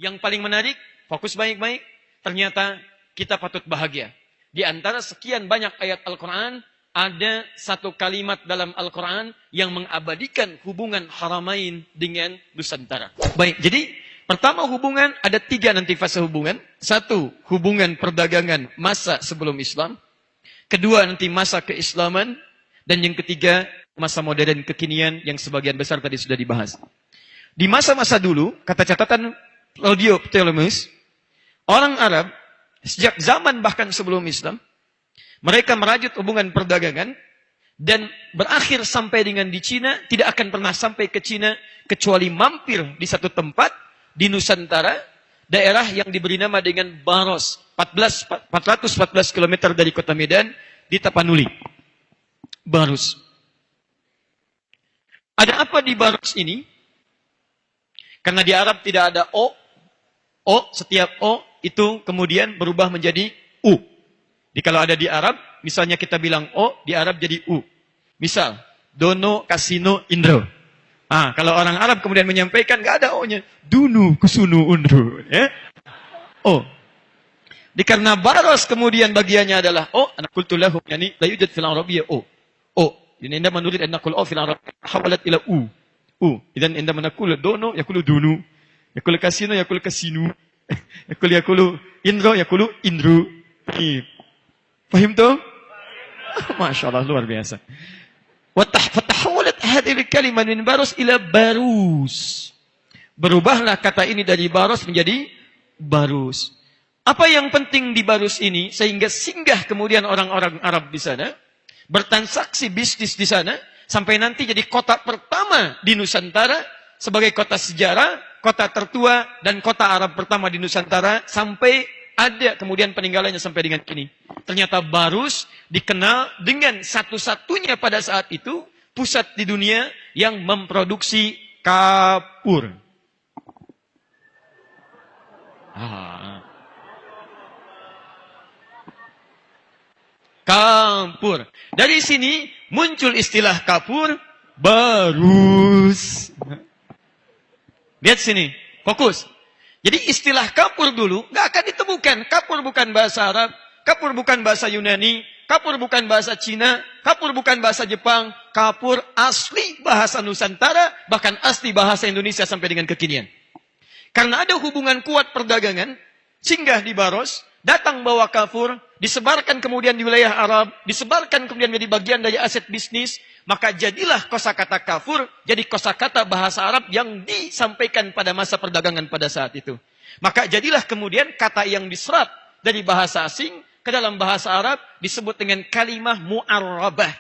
Yang paling menarik, fokus baik-baik, ternyata kita patut bahagia. Di antara sekian banyak ayat Al-Quran, ada satu kalimat dalam Al-Quran yang mengabadikan hubungan Haramain dengan Nusantara. Baik, jadi pertama hubungan, ada 3 nanti fase hubungan. 1, hubungan perdagangan masa sebelum Islam. Kedua, nanti masa keislaman. Dan yang ketiga, masa modern kekinian yang sebagian besar tadi sudah dibahas. Di masa-masa dulu, kata catatan Claudio Ptolemus, orang Arab, sejak zaman bahkan sebelum Islam, mereka merajut hubungan perdagangan dan berakhir sampai dengan di Cina, tidak akan pernah sampai ke Cina kecuali mampir di satu tempat di Nusantara, daerah yang diberi nama dengan Baros, 414 km dari kota Medan, di Tapanuli. Baros. Ada apa di Baros ini? Karena di Arab tidak ada O, setiap O itu kemudian berubah menjadi U. Jadi kalau ada di Arab, misalnya kita bilang O, di Arab jadi U. Misal, Dono, Kasino, Indro. Kalau orang Arab kemudian menyampaikan, nggak ada O-nya. Dunu, Kusunu, Undro. Ya? O. Karena Baros kemudian bagiannya adalah O, anak kultulahum, yani, la yujad fil Arabiyya O. O. Jadi anda menulis anak kul O fil Arabiyya, hawalat ila U. Dan anda menakul Dono, yakulu Dunu. Yakulu Kasino, yakulu Kasinu. Yakulu Indro, yakulu Indro. Fahim tuh? Masya Allah, luar biasa. Fatahawalat hadhihi kalimah min Baros ila Barus. Berubahlah kata ini dari Baros menjadi Barus. Apa yang penting di Barus ini sehingga singgah kemudian orang-orang Arab di sana, bertransaksi bisnis di sana, sampai nanti jadi kota pertama di Nusantara sebagai kota sejarah, kota tertua dan kota Arab pertama di Nusantara sampai ada kemudian peninggalannya sampai dengan kini. Ternyata Barus dikenal dengan satu-satunya pada saat itu pusat di dunia yang memproduksi kapur. Kapur. Dari sini muncul istilah kapur, Barus. Lihat sini, fokus. Jadi istilah kapur dulu nggak akan ditemukan. Kapur bukan bahasa Arab, kapur bukan bahasa Yunani, kapur bukan bahasa Cina, kapur bukan bahasa Jepang. Kapur asli bahasa Nusantara, bahkan asli bahasa Indonesia sampai dengan kekinian. Karena ada hubungan kuat perdagangan, singgah di Baros, datang bawa kapur, disebarkan kemudian di wilayah Arab, disebarkan kemudian menjadi bagian dari aset bisnis, maka jadilah kosakata kafur jadi kosakata bahasa Arab yang disampaikan pada masa perdagangan pada saat itu. Maka jadilah kemudian kata yang diserap dari bahasa asing ke dalam bahasa Arab disebut dengan kalimah mu'arrabah.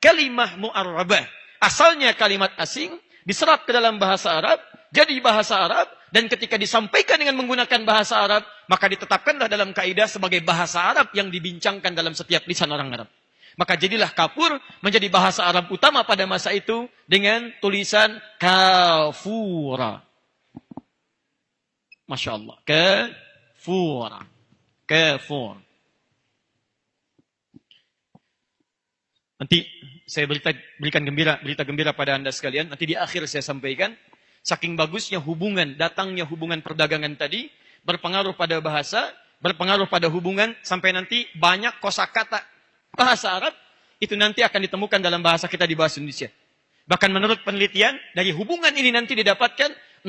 Kalimah mu'arrabah. Asalnya kalimat asing diserap ke dalam bahasa Arab, jadi bahasa Arab, dan ketika disampaikan dengan menggunakan bahasa Arab, maka ditetapkanlah dalam kaidah sebagai bahasa Arab yang dibincangkan dalam setiap lisan orang Arab. Maka jadilah kapur menjadi bahasa Arab utama pada masa itu dengan tulisan kafura. Masya Allah. Kafura. Kafur. Nanti saya berikan berita gembira pada Anda sekalian. Nanti di akhir saya sampaikan. Saking bagusnya hubungan, datangnya hubungan perdagangan tadi, berpengaruh pada bahasa, berpengaruh pada hubungan, sampai nanti banyak kosakata bahasa Arab, itu nanti akan ditemukan dalam bahasa kita di bahasa Indonesia. Bahkan menurut penelitian, dari hubungan ini nanti didapatkan 60%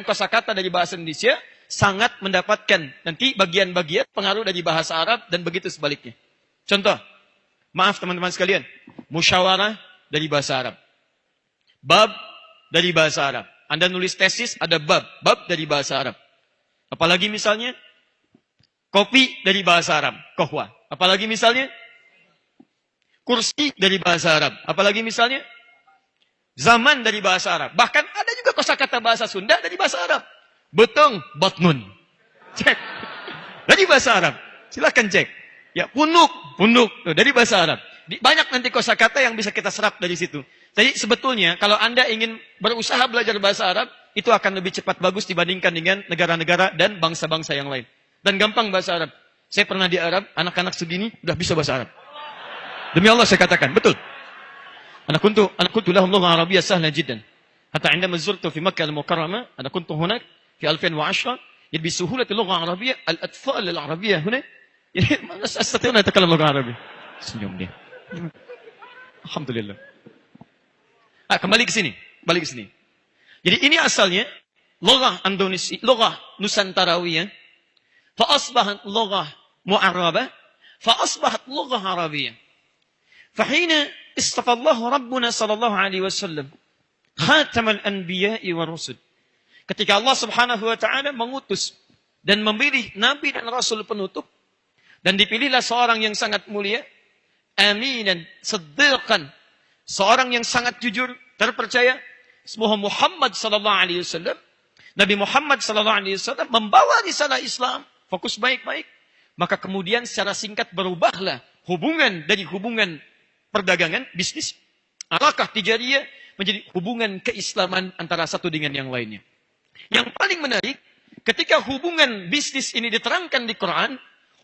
kosakata dari bahasa Indonesia, sangat mendapatkan nanti bagian-bagian pengaruh dari bahasa Arab, dan begitu sebaliknya. Contoh, maaf teman-teman sekalian, musyawarah dari bahasa Arab. Bab dari bahasa Arab. Anda nulis tesis, ada bab dari bahasa Arab. Apalagi misalnya, kopi dari bahasa Arab, kohwa. Apalagi misalnya, kursi dari bahasa Arab. Apalagi misalnya, zaman dari bahasa Arab. Bahkan ada juga kosakata bahasa Sunda dari bahasa Arab. Betong, batnun. Cek. Dari bahasa Arab. Silahkan cek. Ya, punuk dari bahasa Arab. Banyak nanti kosakata yang bisa kita serap dari situ. Jadi sebetulnya kalau Anda ingin berusaha belajar bahasa Arab, itu akan lebih cepat bagus dibandingkan dengan negara-negara dan bangsa-bangsa yang lain. Dan gampang bahasa Arab. Saya pernah di Arab, anak-anak segini udah bisa bahasa Arab. Demi Allah saya katakan, betul. Anak kuntu lahum lugha arabiyyah sahlan jiddan. Hatta indama zurtu fi Makkah al-Mukarramah, ana kuntu hunak في 2010 يعني بسهولة اللغة العربية الأطفال العربية هنا يعني ما أستطيع أن أتكلم لغة عربية. Senyum dia. Alhamdulillah. Kembali ke sini. Balik ke sini. Jadi ini asalnya lugah Indonesia, lugah Nusantarawiya, fa asbahat lugah mu'arrabah, fa asbahat lugah Arabiyah. فحين اصطفى الله ربنا صلى الله عليه وسلم خاتم الأنبياء والرسل. Ketika Allah Subhanahu wa taala mengutus dan memilih nabi dan rasul penutup, dan dipilihlah seorang yang sangat mulia, aminan, siddiqan, seorang yang sangat jujur, terpercaya, ismuhu Muhammad sallallahu alaihi wasallam. Nabi Muhammad sallallahu alaihi wasallam membawa risalah Islam, fokus baik-baik. Maka kemudian secara singkat berubahlah hubungan dari hubungan perdagangan, bisnis, alaqah tijariyah menjadi hubungan keislaman antara satu dengan yang lainnya. Yang paling menarik, ketika hubungan bisnis ini diterangkan di Quran,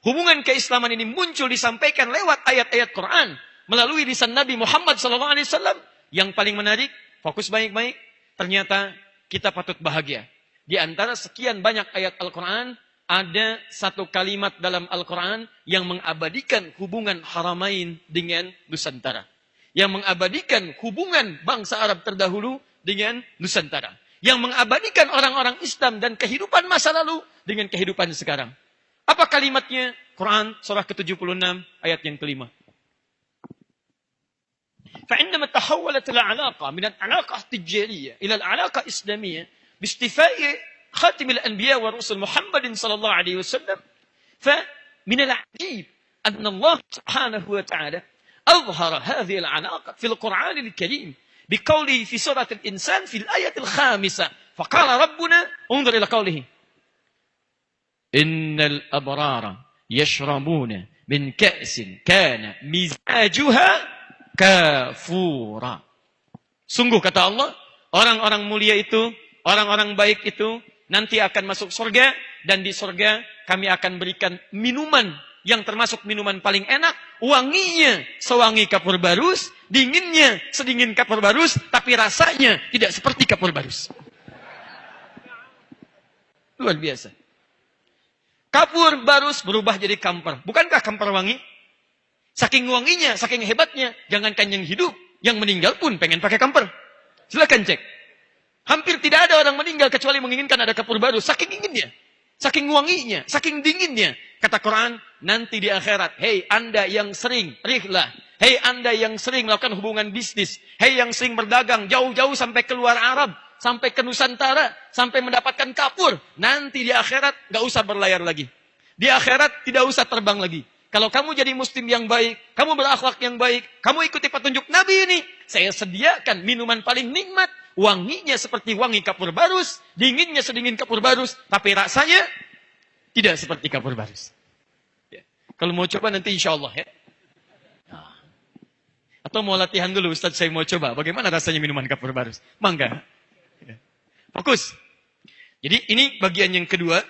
hubungan keislaman ini muncul disampaikan lewat ayat-ayat Quran melalui lisan Nabi Muhammad SAW. Yang paling menarik, fokus baik-baik, ternyata kita patut bahagia. Di antara sekian banyak ayat Al-Quran, ada satu kalimat dalam Al-Quran yang mengabadikan hubungan haramain dengan Nusantara. Yang mengabadikan hubungan bangsa Arab terdahulu dengan Nusantara. Yang mengabadikan orang-orang Islam dan kehidupan masa lalu dengan kehidupan sekarang. Apa kalimatnya? Quran surah ke-76 ayat yang kelima. فعندما تحولت العلاقة من العلاقة التجارية إلى العلاقة الإسلامية باستيفاء خاتم الأنبياء والرسل محمد صلى الله عليه وسلم فمن العجيب أن الله سبحانه وتعالى أظهر هذه العلاقة في القرآن الكريم بقوله في سورة الإنسان في الآية الخامسة فقال ربنا انظر إلى قوله إن الأبرار يشربون من كأس كان مزاجها كافورا. Sungguh kata Allah, orang-orang mulia itu, orang-orang baik itu nanti akan masuk surga, dan di surga kami akan berikan minuman yang termasuk minuman paling enak, wanginya sewangi kapur barus, dinginnya sedingin kapur barus, tapi rasanya tidak seperti kapur barus. Luar biasa. Kapur barus berubah jadi kamper. Bukankah kamper wangi? Saking wanginya, saking hebatnya, jangankan yang hidup, yang meninggal pun pengen pakai kamper. Silakan cek. Hampir tidak ada orang meninggal kecuali menginginkan ada kapur baru. Saking inginnya, saking wanginya, saking dinginnya. Kata Quran, nanti di akhirat, hei anda yang sering rihlah, hei anda yang sering melakukan hubungan bisnis, hei yang sering berdagang jauh-jauh sampai keluar Arab, sampai ke Nusantara, sampai mendapatkan kapur. Nanti di akhirat gak usah berlayar lagi. Di akhirat tidak usah terbang lagi. Kalau kamu jadi muslim yang baik, kamu berakhlak yang baik, kamu ikuti petunjuk Nabi ini, saya sediakan minuman paling nikmat, wanginya seperti wangi kapur barus, dinginnya sedingin kapur barus, tapi rasanya tidak seperti kapur barus. Ya. Kalau mau coba nanti insya Allah ya. Nah. Atau mau latihan dulu, Ustaz saya mau coba, bagaimana rasanya minuman kapur barus? Mangga. Ya. Fokus. Jadi ini bagian yang kedua.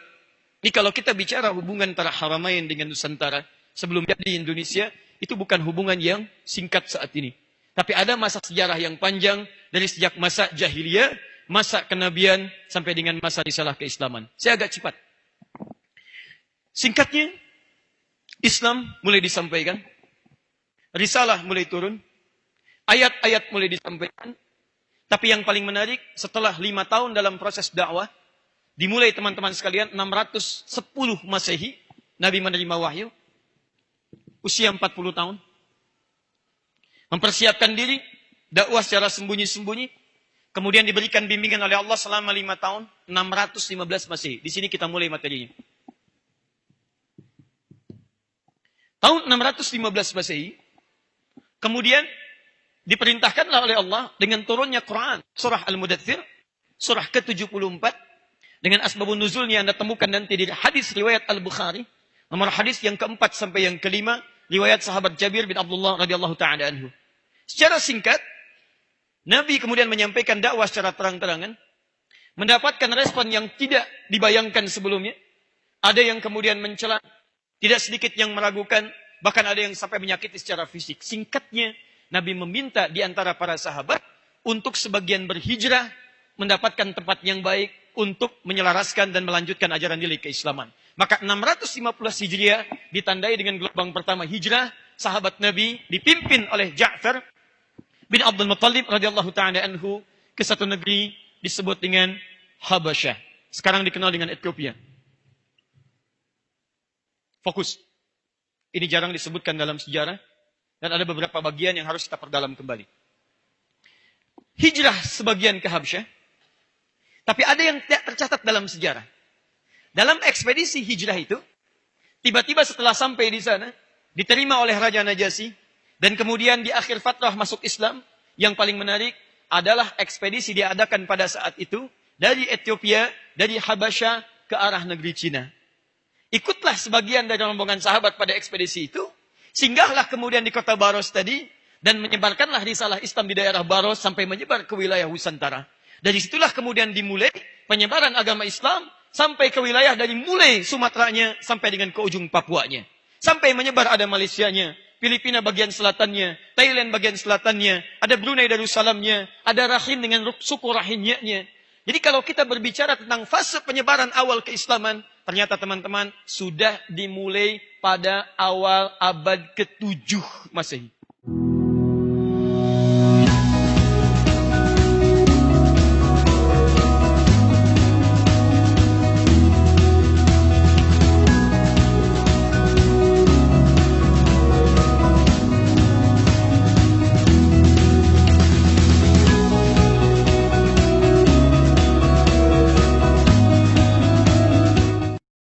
Ini kalau kita bicara hubungan antara Haramain dengan Nusantara, sebelumnya di Indonesia, itu bukan hubungan yang singkat saat ini. Tapi ada masa sejarah yang panjang, dari sejak masa jahiliyah, masa kenabian, sampai dengan masa risalah keislaman. Saya agak cepat. Singkatnya, Islam mulai disampaikan, risalah mulai turun, ayat-ayat mulai disampaikan, tapi yang paling menarik, setelah 5 tahun dalam proses dakwah, dimulai teman-teman sekalian, 610 Masehi, Nabi menerima wahyu, usia 40 tahun. Mempersiapkan diri, dakwah secara sembunyi-sembunyi. Kemudian diberikan bimbingan oleh Allah selama 5 tahun, 615 Masehi. Di sini kita mulai materinya. Tahun 615 Masehi, kemudian diperintahkanlah oleh Allah dengan turunnya Quran, surah Al-Mudaththir, surah ke-74, dengan asbabun nuzulnya Anda temukan nanti di hadis riwayat Al-Bukhari, nomor hadis yang keempat sampai yang kelima, riwayat sahabat Jabir bin Abdullah radhiyallahu ta'ala anhu. Secara singkat, Nabi kemudian menyampaikan dakwah secara terang-terangan, mendapatkan respon yang tidak dibayangkan sebelumnya. Ada yang kemudian mencela, tidak sedikit yang meragukan, bahkan ada yang sampai menyakiti secara fisik. Singkatnya, Nabi meminta di antara para sahabat untuk sebagian berhijrah, mendapatkan tempat yang baik, untuk menyelaraskan dan melanjutkan ajaran nilai keislaman. Maka 615 Hijriah ditandai dengan gelombang pertama hijrah, sahabat Nabi dipimpin oleh Ja'far bin Abdul Muttalib radhiyallahu ta'ala anhu ke satu negeri disebut dengan Habasyah. Sekarang dikenal dengan Ethiopia. Fokus. Ini jarang disebutkan dalam sejarah dan ada beberapa bagian yang harus kita perdalam kembali. Hijrah sebagian ke Habasyah, tapi ada yang tidak tercatat dalam sejarah. Dalam ekspedisi hijrah itu, tiba-tiba setelah sampai di sana, diterima oleh Raja Najasyi, dan kemudian di akhir fatrah masuk Islam, yang paling menarik adalah ekspedisi diadakan pada saat itu, dari Ethiopia, dari Habasyah ke arah negeri Cina. Ikutlah sebagian dari rombongan sahabat pada ekspedisi itu, singgahlah kemudian di kota Baros tadi, dan menyebarkanlah risalah Islam di daerah Baros sampai menyebar ke wilayah Nusantara. Dari situlah kemudian dimulai penyebaran agama Islam sampai ke wilayah dari mulai Sumateranya sampai dengan ke ujung Papuanya. Sampai menyebar ada Malaysianya, Filipina bagian selatannya, Thailand bagian selatannya, ada Brunei Darussalamnya, ada Rahim dengan suku Rahimnya. Jadi kalau kita berbicara tentang fase penyebaran awal keislaman, ternyata teman-teman sudah dimulai pada awal abad ke-7 Masehi.